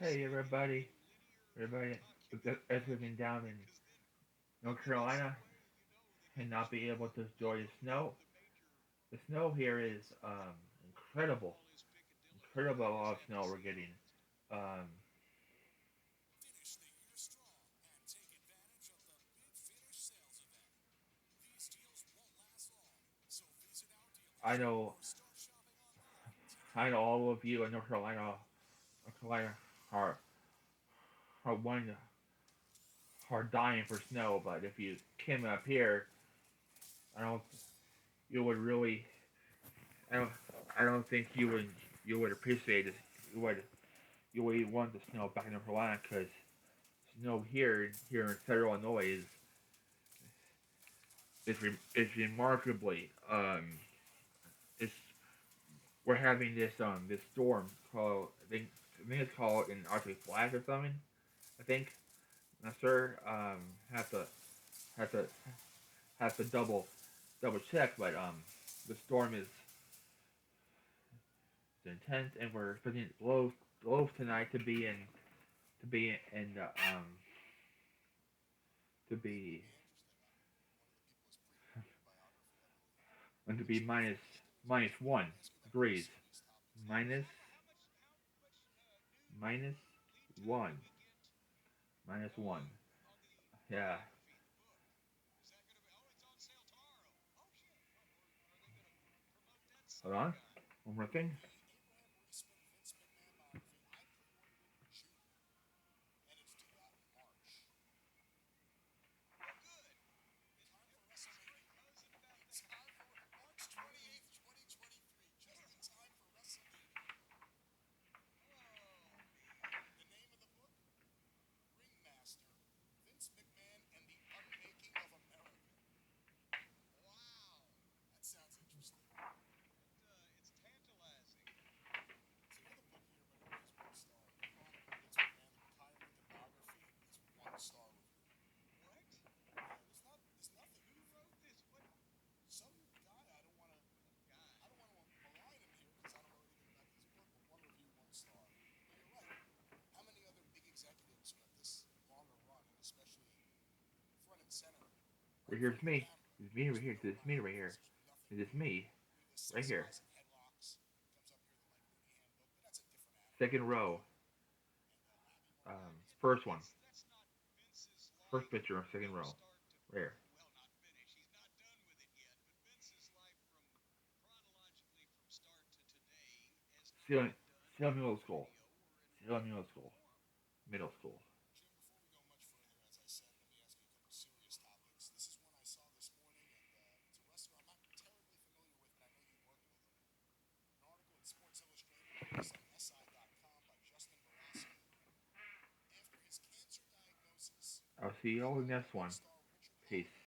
Hey everybody that's living down in North Carolina and not be able to enjoy the snow. The snow here is incredible, incredible amount of snow we're getting. Um, I know, I know all of you in North Carolina are are one are dying for snow, but if you came up here, I don't, you would really, I don't, I don't think you would appreciate it. You would, you would want the snow back in North Carolina because snow here in Federal Illinois is remarkably it's we're having this storm called I think it's called an Arctic Flash or something. I think not sure. Have to have to have to double check, but the storm is intense and we're expecting lows tonight to be in to be and to be minus 1 degrees minus minus one minus one. Yeah. Hold on. One more thing. Right here's me. It's me right here. It's me right here. It's me right here. Second row. First one. First picture of second row. Right here. Still, still middle school. Still middle school. Middle school. I'll see you all in the next one. Peace.